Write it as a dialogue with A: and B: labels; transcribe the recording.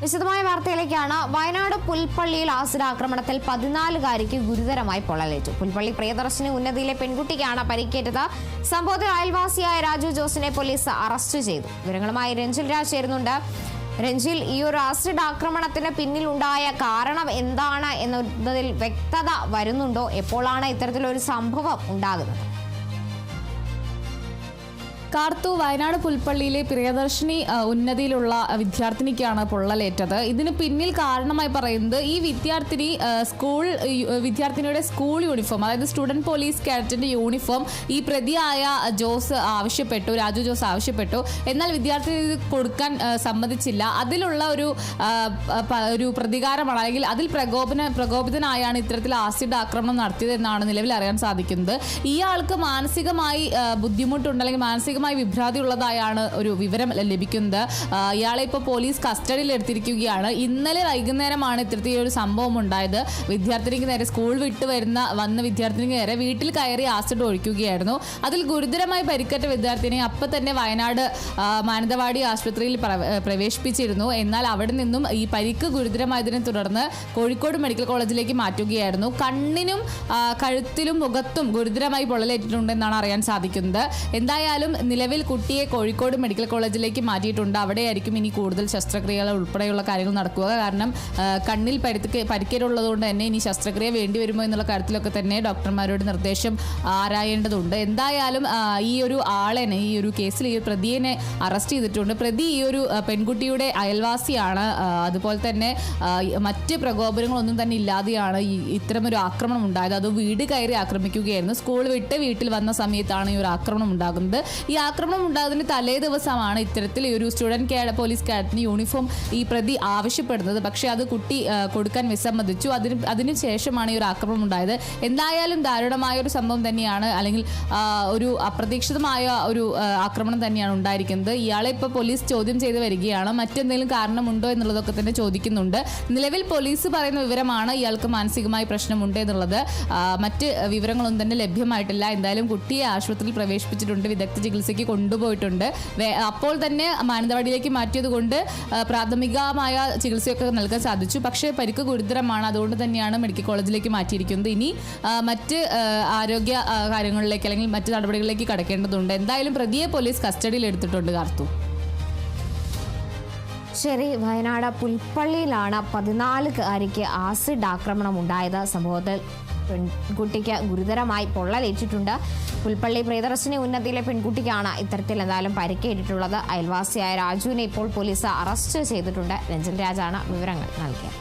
A: വിശദമായ വാർത്തയിലേക്കാണ്. വയനാട് പുൽപ്പള്ളിയിൽ ആസിഡ് ആക്രമണത്തിൽ 14-കാരിക്ക് ഗുരുതരമായി പൊള്ളലേറ്റു. പുൽപ്പള്ളി പ്രിയദർശിനി ഉന്നതിയിലെ പെൺകുട്ടിക്കാണ് പരിക്കേറ്റത്. സംഭവത്തിൽ അയൽവാസിയായ രാജു ജോസിനെ പോലീസ് അറസ്റ്റ് ചെയ്തു. വിവരങ്ങളുമായി രഞ്ജിൽ രാജ് ചേരുന്നുണ്ട്. രഞ്ജിൽ, ഈ ഒരു ആസിഡ് ആക്രമണത്തിന് പിന്നിലുണ്ടായ കാരണം എന്താണ് എന്നതിൽ വ്യക്തത വരുന്നുണ്ടോ? എപ്പോഴാണ് ഇത്തരത്തിലൊരു സംഭവം ഉണ്ടാകുന്നത്?
B: കാർത്തു, വയനാട് പുൽപ്പള്ളിയിലെ പ്രിയദർശിനി ഉന്നതിയിലുള്ള വിദ്യാർത്ഥിനിക്കാണ് പൊള്ളലേറ്റത്. ഇതിന് പിന്നിൽ കാരണമായി പറയുന്നത് ഈ വിദ്യാർത്ഥിനിയുടെ സ്കൂൾ യൂണിഫോം, അതായത് സ്റ്റുഡന്റ് പോലീസ് കാഡറ്റിന്റെ യൂണിഫോം ഈ പ്രതിയായ രാജു ജോസ് ആവശ്യപ്പെട്ടു. എന്നാൽ വിദ്യാർത്ഥിനി ഇത് കൊടുക്കാൻ സമ്മതിച്ചില്ല. അതിലുള്ള ഒരു പ്രതികാരമാണ്, അല്ലെങ്കിൽ അതിൽ പ്രകോപിതനായാണ് ഇത്തരത്തിൽ ആസിഡ് ആക്രമണം നടത്തിയതെന്നാണ് നിലവിൽ അറിയാൻ സാധിക്കുന്നത്. ഇയാൾക്ക് മാനസികമായി ബുദ്ധിമുട്ടുണ്ട്, അല്ലെങ്കിൽ മാനസികമായി വിഭ്രാന്തി ഉള്ളതായാണ് ഒരു വിവരം ലഭിക്കുന്നത്. ഇയാളെ ഇപ്പോൾ പോലീസ് കസ്റ്റഡിയിൽ എടുത്തിരിക്കുകയാണ്. ഇന്നലെ വൈകുന്നേരമാണ് ഇത്തരത്തിൽ ഒരു സംഭവം ഉണ്ടായത്. വിദ്യാർത്ഥിനിക്ക് നേരെ, സ്കൂൾ വിട്ട് വന്ന വിദ്യാർത്ഥിനിക്ക് നേരെ വീട്ടിൽ കയറി ആസിഡ് ഒഴിക്കുകയായിരുന്നു. അതിൽ ഗുരുതരമായി പരിക്കേറ്റ വിദ്യാർത്ഥിനിയെ അപ്പം തന്നെ വയനാട് മാനന്തവാടി ആശുപത്രിയിൽ പ്രവേശിപ്പിച്ചിരുന്നു. എന്നാൽ അവിടെ നിന്നും ഈ പരിക്ക് ഗുരുതരമായതിനെ തുടർന്ന് കോഴിക്കോട് മെഡിക്കൽ കോളേജിലേക്ക് മാറ്റുകയായിരുന്നു. കണ്ണിനും കഴുത്തിലും മുഖത്തും ഗുരുതരമായി പൊള്ളലേറ്റിട്ടുണ്ടെന്നാണ് അറിയാൻ സാധിക്കുന്നത്. എന്തായാലും നിലവിൽ കുട്ടിയെ കോഴിക്കോട് മെഡിക്കൽ കോളേജിലേക്ക് മാറ്റിയിട്ടുണ്ട്. അവിടെയായിരിക്കും ഇനി കൂടുതൽ ശസ്ത്രക്രിയകൾ ഉൾപ്പെടെയുള്ള കാര്യങ്ങൾ നടക്കുക. കാരണം കണ്ണിൽ പരിക്കേറ്റുള്ളതുകൊണ്ട് തന്നെ ഇനി ശസ്ത്രക്രിയ വേണ്ടി വരുമോ എന്നുള്ള കാര്യത്തിലൊക്കെ തന്നെ ഡോക്ടർമാരുടെ നിർദ്ദേശം ആരായേണ്ടതുണ്ട്. എന്തായാലും ഈ ഒരു കേസിൽ ഈ പ്രതിയെ അറസ്റ്റ് ചെയ്തിട്ടുണ്ട്. പ്രതി ഈ ഒരു പെൺകുട്ടിയുടെ അയൽവാസിയാണ്. അതുപോലെ തന്നെ മറ്റ് പ്രകോപനങ്ങളൊന്നും തന്നെ ഇല്ലാതെയാണ് ഇത്തരമൊരു ആക്രമണം ഉണ്ടായത്. അത് വീട് കയറി ആക്രമിക്കുകയായിരുന്നു. സ്കൂൾ വിട്ട് വീട്ടിൽ വന്ന സമയത്താണ് ഈ ഒരു ആക്രമണം ഉണ്ടാകുന്നത്. ഈ ആക്രമണം ഉണ്ടാകുന്നതിന് തലേ ദിവസമാണ് ഇത്തരത്തിൽ ഈ ഒരു സ്റ്റുഡന്റ് പോലീസ് കാഡറ്റിന് യൂണിഫോം ഈ പ്രതി ആവശ്യപ്പെടുന്നത്. പക്ഷേ അത് കുട്ടി കൊടുക്കാൻ വിസമ്മതിച്ചു. അതിനുശേഷമാണ് ഈ ഒരു ആക്രമണം ഉണ്ടായത്. എന്തായാലും ദാരുണമായ ഒരു സംഭവം തന്നെയാണ്, അല്ലെങ്കിൽ ഒരു അപ്രതീക്ഷിതമായ ഒരു ആക്രമണം തന്നെയാണ് ഉണ്ടായിരിക്കുന്നത്. ഇയാളെ ഇപ്പോൾ പോലീസ് ചോദ്യം ചെയ്ത് വരികയാണ്. മറ്റെന്തെങ്കിലും കാരണമുണ്ടോ എന്നുള്ളതൊക്കെ തന്നെ ചോദിക്കുന്നുണ്ട്. നിലവിൽ പോലീസ് പറയുന്ന വിവരമാണ് ഇയാൾക്ക് മാനസികമായി പ്രശ്നമുണ്ട് എന്നുള്ളത്. മറ്റ് വിവരങ്ങളൊന്നും തന്നെ ലഭ്യമായിട്ടില്ല. എന്തായാലും കുട്ടിയെ ആശുപത്രിയിൽ പ്രവേശിപ്പിച്ചിട്ടുണ്ട്, വിദഗ്ധ ചികിത്സയ്ക്ക് കൊണ്ടുപോയിട്ടുണ്ട്. അപ്പോൾ തന്നെ മാനന്തവാടിയിലേക്ക് മാറ്റിയത് കൊണ്ട് പ്രാഥമികമായ ചികിത്സയൊക്കെ നൽകാൻ സാധിച്ചു. പക്ഷേ പരിക്ക് ഗുരുതരമാണ്. അതുകൊണ്ട് തന്നെയാണ് മെഡിക്കൽ കോളേജിലേക്ക് മാറ്റിയിരിക്കുന്നത്. ഇനി മറ്റ് ആരോഗ്യ കാര്യങ്ങളിലേക്ക്, അല്ലെങ്കിൽ മറ്റ് നടപടികളിലേക്ക് കടക്കേണ്ടതുണ്ട്. എന്തായാലും പ്രതിയെ പോലീസ് കസ്റ്റഡിയിൽ എടുത്തിട്ടുണ്ട്. കാർത്തു,
A: ശരി. വയനാട് പുൽപ്പള്ളിയിലാണ് 14-കാരിക്ക് ആസിഡ് ആക്രമണം ഉണ്ടായത്. സംഭവത്തിൽ പെൺകുട്ടിക്ക് ഗുരുതരമായി പൊള്ളലേറ്റിട്ടുണ്ട്. പുൽപ്പള്ളി പ്രിയദർശിനി ഉന്നതിയിലെ പെൺകുട്ടിക്കാണ് ഇത്തരത്തിൽ എന്തായാലും പരിക്കേറ്റിട്ടുള്ളത്. അയൽവാസിയായ രാജുവിനെ ഇപ്പോൾ പോലീസ് അറസ്റ്റ് ചെയ്തിട്ടുണ്ട്. രഞ്ജിൽ രാജാണ് വിവരങ്ങൾ നൽകിയത്.